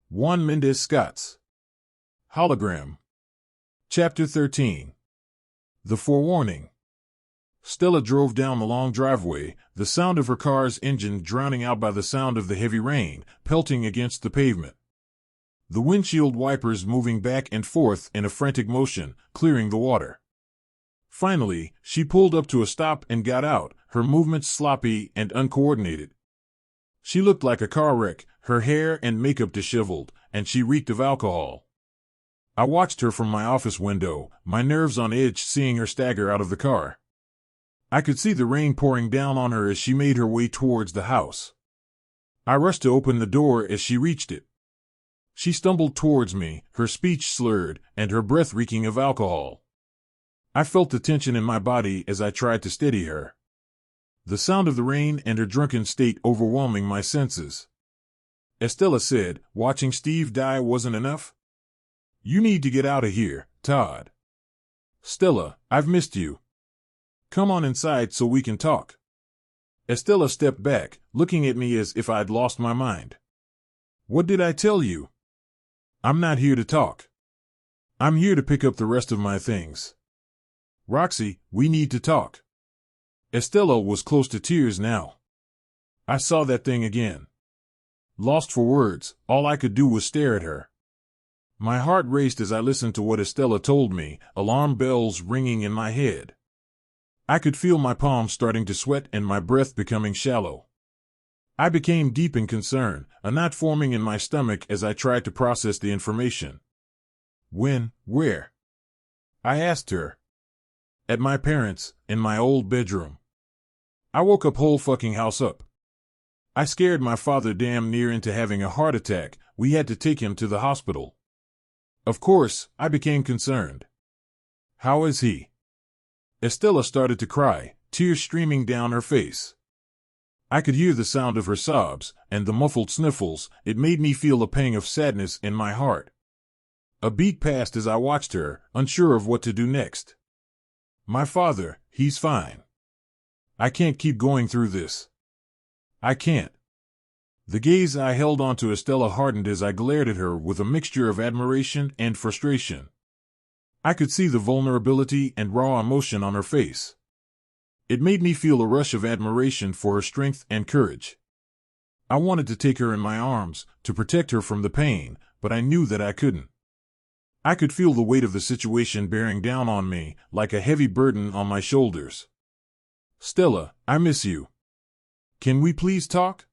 Juan Mendez Scott's Hologram. Chapter 13. The Forewarning. Stella drove down the long driveway, the sound of her car's engine drowning out by the sound of the heavy rain pelting against the pavement. The windshield wipers moving back and forth in a frantic motion, clearing the water. Finally, she pulled up to a stop and got out, her movements sloppy and uncoordinated. She looked like a car wreck, her hair and makeup disheveled, and she reeked of alcohol. I watched her from my office window, my nerves on edge seeing her stagger out of the car. I could see the rain pouring down on her as she made her way towards the house. I rushed to open the door as she reached it. She stumbled towards me, her speech slurred, and her breath reeking of alcohol. I felt the tension in my body as I tried to steady her. The sound of the rain and her drunken state overwhelming my senses. Estella said, "Watching Steve die wasn't enough? You need to get out of here, Todd. Stella, I've missed you. Come on inside so we can talk." Estella stepped back, looking at me as if I'd lost my mind. "What did I tell you? I'm not here to talk. I'm here to pick up the rest of my things. Roxie, we need to talk." Estella was close to tears now. I saw that thing again. Lost for words, all I could do was stare at her. My heart raced as I listened to what Estella told me, alarm bells ringing in my head. I could feel my palms starting to sweat and my breath becoming shallow. I became deep in concern, a knot forming in my stomach as I tried to process the information. "When? Where?" I asked her. "At my parents', in my old bedroom. I woke up whole fucking house up. I scared my father damn near into having a heart attack. We had to take him to the hospital." Of course, I became concerned. "How is he?" Estella started to cry, tears streaming down her face. I could hear the sound of her sobs, and the muffled sniffles. It made me feel a pang of sadness in my heart. A beat passed as I watched her, unsure of what to do next. "My father, he's fine. I can't keep going through this. I can't." The gaze I held onto Estella hardened as I glared at her with a mixture of admiration and frustration. I could see the vulnerability and raw emotion on her face. It made me feel a rush of admiration for her strength and courage. I wanted to take her in my arms, to protect her from the pain, but I knew that I couldn't. I could feel the weight of the situation bearing down on me, like a heavy burden on my shoulders. "Stella, I miss you. Can we please talk?"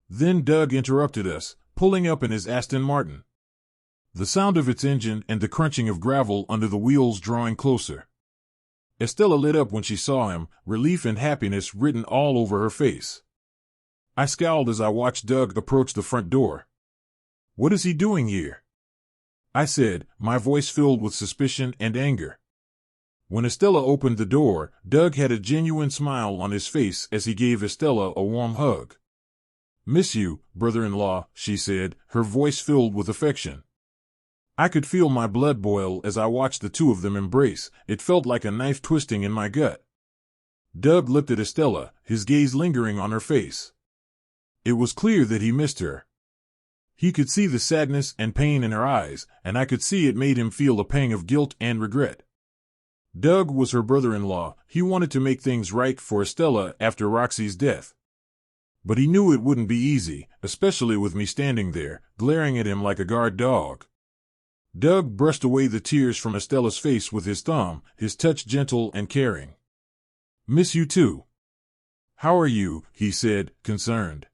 Then Doug interrupted us, pulling up in his Aston Martin. The sound of its engine and the crunching of gravel under the wheels drawing closer. Estella lit up when she saw him, relief and happiness written all over her face. I scowled as I watched Doug approach the front door. "What is he doing here?" I said, my voice filled with suspicion and anger. When Estella opened the door, Doug had a genuine smile on his face as he gave Estella a warm hug. "Miss you, brother-in-law," she said, her voice filled with affection. I could feel my blood boil as I watched the two of them embrace. It felt like a knife twisting in my gut. Doug looked at Estella, his gaze lingering on her face. It was clear that he missed her. He could see the sadness and pain in her eyes, and I could see it made him feel a pang of guilt and regret. Doug was her brother-in-law. He wanted to make things right for Estella after Roxie's death. But he knew it wouldn't be easy, especially with me standing there, glaring at him like a guard dog. Doug brushed away the tears from Estella's face with his thumb, his touch gentle and caring. "Miss you too." "How are you?" he said, concerned.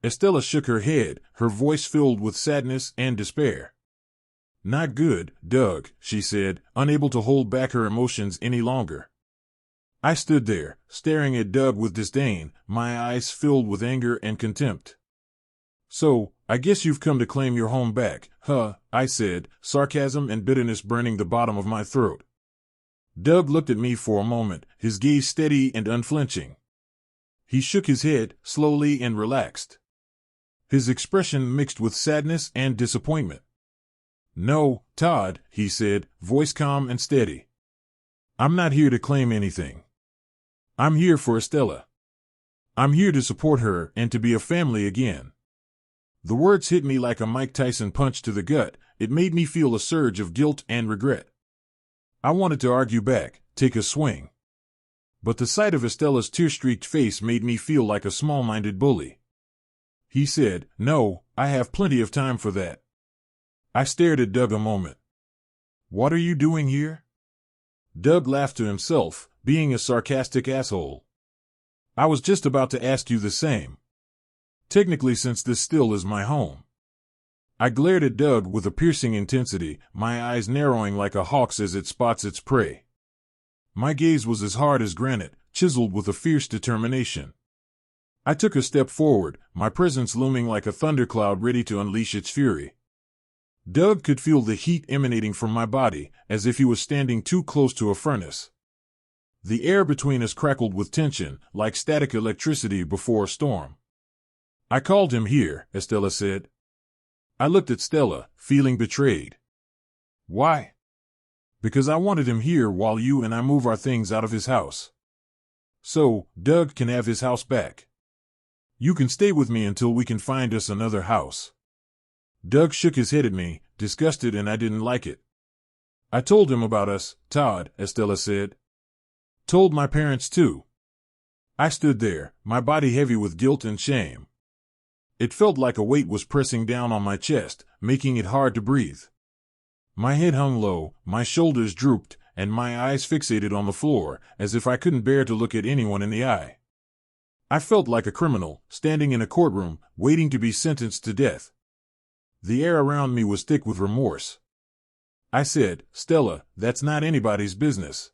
Estella shook her head, her voice filled with sadness and despair. "Not good, Doug," she said, unable to hold back her emotions any longer. I stood there, staring at Doug with disdain, my eyes filled with anger and contempt. "So, I guess you've come to claim your home back, huh?" I said, sarcasm and bitterness burning the bottom of my throat. Doug looked at me for a moment, his gaze steady and unflinching. He shook his head, slowly and relaxed. His expression mixed with sadness and disappointment. "No, Todd," he said, voice calm and steady. "I'm not here to claim anything. I'm here for Estella. I'm here to support her and to be a family again. The words hit me like a Mike Tyson punch to the gut. It made me feel a surge of guilt and regret. I wanted to argue back, take a swing. But the sight of Estella's tear-streaked face made me feel like a small-minded bully. He said, "No, I have plenty of time for that." I stared at Doug a moment. "What are you doing here?" Doug laughed to himself, being a sarcastic asshole. "I was just about to ask you the same. Technically, since this still is my home." I glared at Doug with a piercing intensity, my eyes narrowing like a hawk's as it spots its prey. My gaze was as hard as granite, chiseled with a fierce determination. I took a step forward, my presence looming like a thundercloud ready to unleash its fury. Doug could feel the heat emanating from my body, as if he was standing too close to a furnace. The air between us crackled with tension, like static electricity before a storm. "I called him here," Estella said. I looked at Stella, feeling betrayed. "Why?" "Because I wanted him here while you and I move our things out of his house. So, Doug can have his house back. You can stay with me until we can find us another house." Doug shook his head at me, disgusted, and I didn't like it. "I told him about us, Todd," Estella said. "Told my parents too." I stood there, my body heavy with guilt and shame. It felt like a weight was pressing down on my chest, making it hard to breathe. My head hung low, my shoulders drooped, and my eyes fixated on the floor, as if I couldn't bear to look at anyone in the eye. I felt like a criminal, standing in a courtroom, waiting to be sentenced to death. The air around me was thick with remorse. I said, "Stella, that's not anybody's business."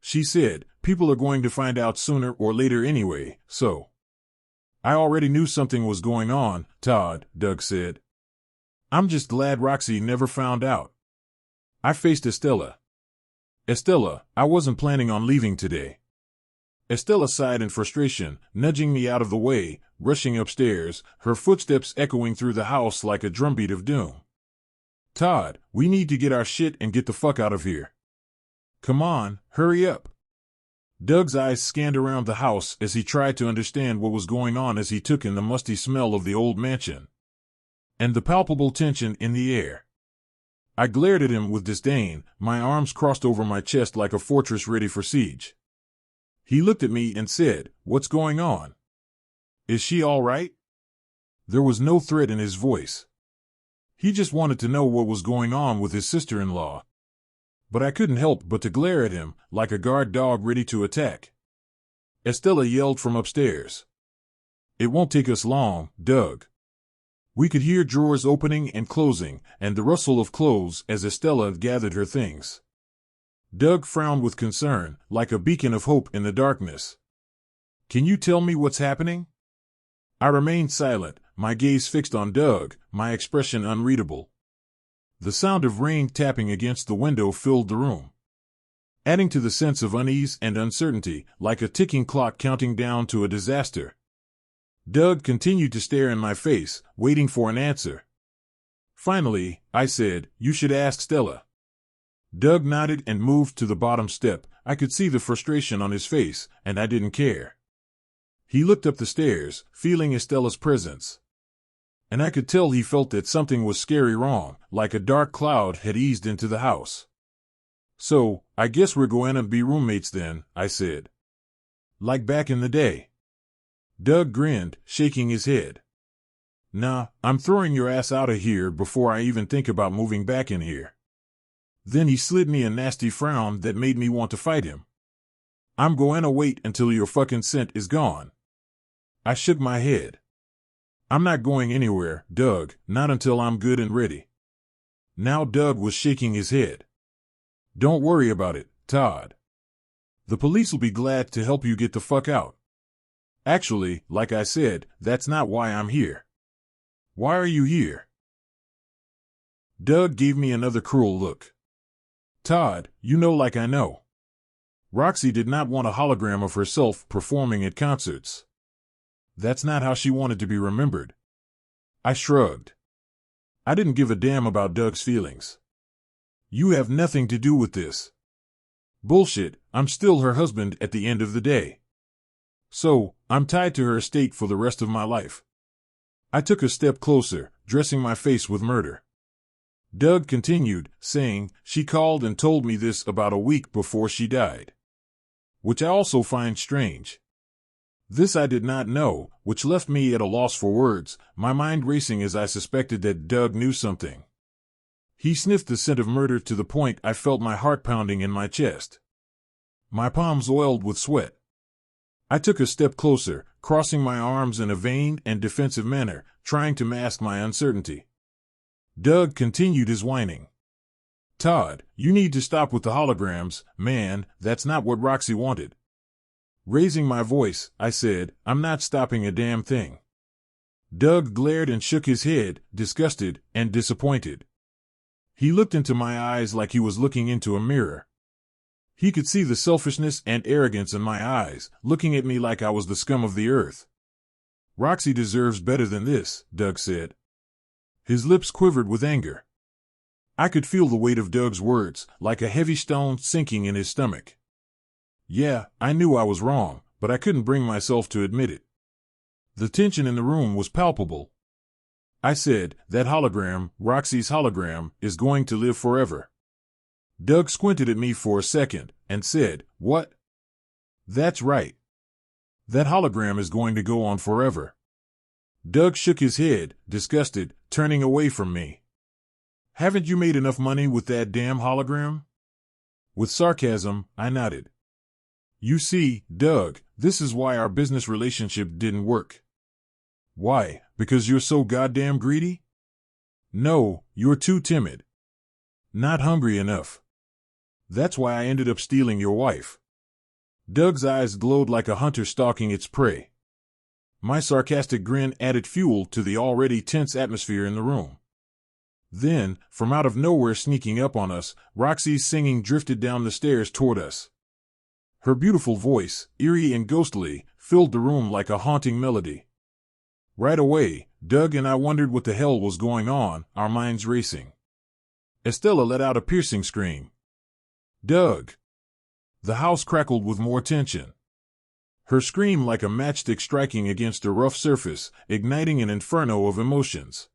She said, "People are going to find out sooner or later anyway, so." "I already knew something was going on, Todd," Doug said. "I'm just glad Roxie never found out." I faced Estella. "Estella, I wasn't planning on leaving today." Estella sighed in frustration, nudging me out of the way, rushing upstairs, her footsteps echoing through the house like a drumbeat of doom. "Todd, we need to get our shit and get the fuck out of here. Come on, hurry up." Doug's eyes scanned around the house as he tried to understand what was going on as he took in the musty smell of the old mansion and the palpable tension in the air. I glared at him with disdain, my arms crossed over my chest like a fortress ready for siege. He looked at me and said, "What's going on? Is she all right?" There was no threat in his voice. He just wanted to know what was going on with his sister-in-law. But I couldn't help but to glare at him, like a guard dog ready to attack. Estella yelled from upstairs. "It won't take us long, Doug." We could hear drawers opening and closing, and the rustle of clothes as Estella gathered her things. Doug frowned with concern, like a beacon of hope in the darkness. "Can you tell me what's happening?" I remained silent, my gaze fixed on Doug, my expression unreadable. The sound of rain tapping against the window filled the room, adding to the sense of unease and uncertainty, like a ticking clock counting down to a disaster. Doug continued to stare in my face, waiting for an answer. Finally, I said, "You should ask Stella." Doug nodded and moved to the bottom step. I could see the frustration on his face, and I didn't care. He looked up the stairs, feeling Estella's presence. And I could tell he felt that something was scary wrong, like a dark cloud had eased into the house. "So, I guess we're going to be roommates then," I said. "Like back in the day." Doug grinned, shaking his head. "Nah, I'm throwing your ass out of here before I even think about moving back in here." Then he slid me a nasty frown that made me want to fight him. "I'm going to wait until your fucking scent is gone." I shook my head. "I'm not going anywhere, Doug, not until I'm good and ready." Now Doug was shaking his head. "Don't worry about it, Todd. The police will be glad to help you get the fuck out. Actually, like I said, that's not why I'm here." "Why are you here?" Doug gave me another cruel look. "Todd, you know like I know. Roxie did not want a hologram of herself performing at concerts. That's not how she wanted to be remembered." I shrugged. I didn't give a damn about Doug's feelings. "You have nothing to do with this." "Bullshit, I'm still her husband at the end of the day. So, I'm tied to her estate for the rest of my life." I took a step closer, dressing my face with murder. Doug continued, saying, "She called and told me this about a week before she died. Which I also find strange. This I did not know, which left me at a loss for words, my mind racing as I suspected that Doug knew something. He sniffed the scent of murder to the point I felt my heart pounding in my chest. My palms oiled with sweat. I took a step closer, crossing my arms in a vain and defensive manner, trying to mask my uncertainty. Doug continued his whining. "Todd, you need to stop with the holograms, man, that's not what Roxie wanted." Raising my voice, I said, "I'm not stopping a damn thing." Doug glared and shook his head, disgusted and disappointed. He looked into my eyes like he was looking into a mirror. He could see the selfishness and arrogance in my eyes, looking at me like I was the scum of the earth. "Roxie deserves better than this," Doug said. His lips quivered with anger. I could feel the weight of Doug's words, like a heavy stone sinking in his stomach. Yeah, I knew I was wrong, but I couldn't bring myself to admit it. The tension in the room was palpable. I said, "That hologram, Roxie's hologram, is going to live forever." Doug squinted at me for a second, and said, "What?" "That's right. That hologram is going to go on forever." Doug shook his head, disgusted, turning away from me. "Haven't you made enough money with that damn hologram?" With sarcasm, I nodded. "You see, Doug, this is why our business relationship didn't work." "Why, because you're so goddamn greedy?" "No, you're too timid. Not hungry enough. That's why I ended up stealing your wife." Doug's eyes glowed like a hunter stalking its prey. My sarcastic grin added fuel to the already tense atmosphere in the room. Then, from out of nowhere sneaking up on us, Roxie's singing drifted down the stairs toward us. Her beautiful voice, eerie and ghostly, filled the room like a haunting melody. Right away, Doug and I wondered what the hell was going on, our minds racing. Estella let out a piercing scream. "Doug!" The house crackled with more tension. Her scream like a matchstick striking against a rough surface, igniting an inferno of emotions.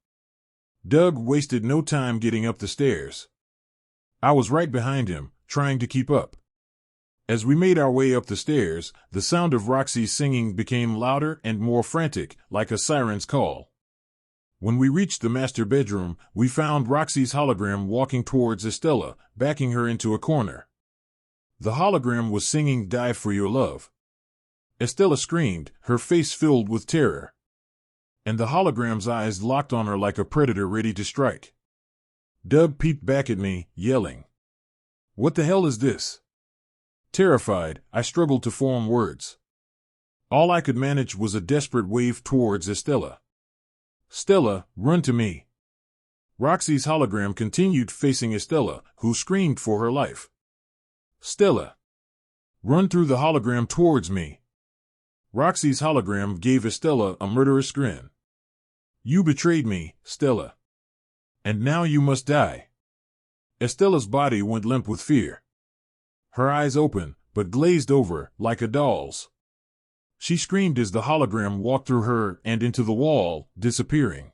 Doug wasted no time getting up the stairs. I was right behind him, trying to keep up. As we made our way up the stairs, the sound of Roxie's singing became louder and more frantic, like a siren's call. When we reached the master bedroom, we found Roxie's hologram walking towards Estella, backing her into a corner. The hologram was singing "Die for Your Love." Estella screamed, her face filled with terror. And the hologram's eyes locked on her like a predator ready to strike. Doug peeped back at me, yelling, "What the hell is this?" Terrified, I struggled to form words. All I could manage was a desperate wave towards Estella. "Stella, run to me." Roxie's hologram continued facing Estella, who screamed for her life. "Stella, run through the hologram towards me." Roxie's hologram gave Estella a murderous grin. "You betrayed me, Stella. And now you must die." Estella's body went limp with fear. Her eyes open, but glazed over, like a doll's. She screamed as the hologram walked through her and into the wall, disappearing.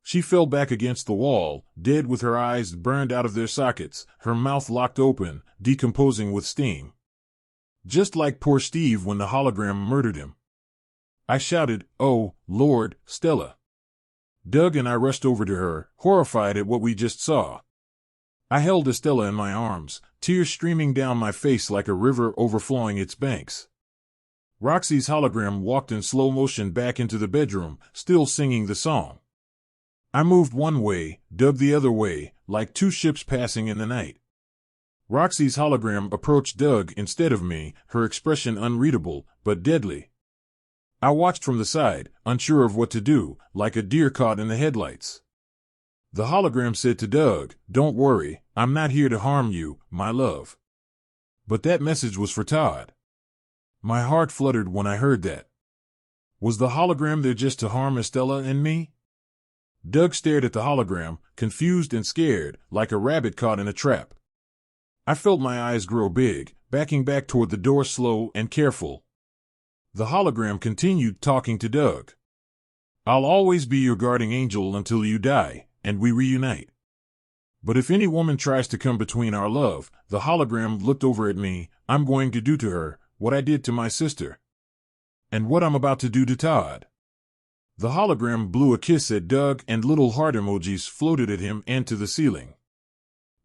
She fell back against the wall, dead with her eyes burned out of their sockets, her mouth locked open, decomposing with steam. Just like poor Steve when the hologram murdered him. I shouted, "Oh, Lord, Stella." Doug and I rushed over to her, horrified at what we just saw. I held Estella in my arms, tears streaming down my face like a river overflowing its banks. Roxie's hologram walked in slow motion back into the bedroom, still singing the song. I moved one way, Doug the other way, like two ships passing in the night. Roxie's hologram approached Doug instead of me, her expression unreadable, but deadly. I watched from the side, unsure of what to do, like a deer caught in the headlights. The hologram said to Doug, "Don't worry, I'm not here to harm you, my love." But that message was for Todd. My heart fluttered when I heard that. Was the hologram there just to harm Estella and me? Doug stared at the hologram, confused and scared, like a rabbit caught in a trap. I felt my eyes grow big, backing back toward the door slow and careful. The hologram continued talking to Doug. I'll always be your guarding angel until you die, and we reunite. But if any woman tries to come between our love, the hologram looked over at me, I'm going to do to her what I did to my sister. And what I'm about to do to Todd. The hologram blew a kiss at Doug and little heart emojis floated at him and to the ceiling.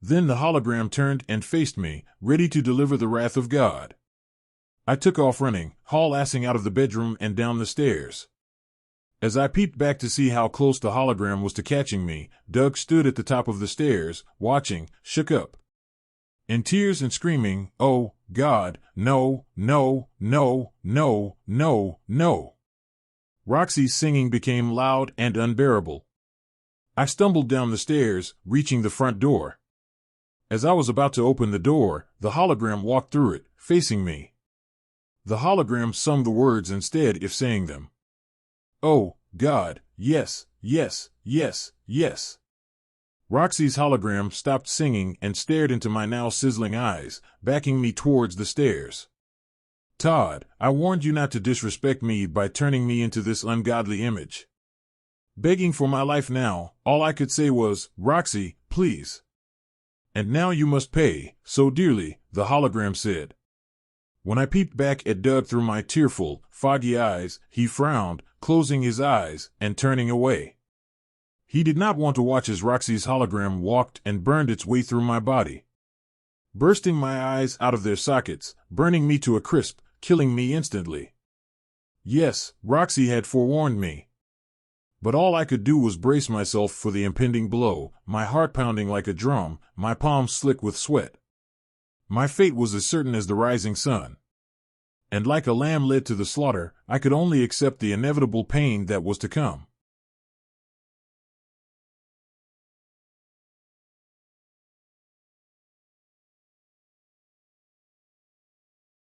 Then the hologram turned and faced me, ready to deliver the wrath of God. I took off running, haul-assing out of the bedroom and down the stairs. As I peeped back to see how close the hologram was to catching me, Doug stood at the top of the stairs, watching, shook up. In tears and screaming, "Oh, God, no, no, no, no, no, no." Roxie's singing became loud and unbearable. I stumbled down the stairs, reaching the front door. As I was about to open the door, the hologram walked through it, facing me. The hologram sung the words instead of saying them. "Oh, God, yes, yes, yes, yes." Roxie's hologram stopped singing and stared into my now sizzling eyes, backing me towards the stairs. "Todd, I warned you not to disrespect me by turning me into this ungodly image." Begging for my life now, all I could say was, "Roxie, please." "And now you must pay, so dearly," the hologram said. When I peeped back at Doug through my tearful, foggy eyes, he frowned, closing his eyes and turning away. He did not want to watch as Roxie's hologram walked and burned its way through my body, bursting my eyes out of their sockets, burning me to a crisp, killing me instantly. Yes, Roxie had forewarned me. But all I could do was brace myself for the impending blow, my heart pounding like a drum, my palms slick with sweat. My fate was as certain as the rising sun. And like a lamb led to the slaughter, I could only accept the inevitable pain that was to come.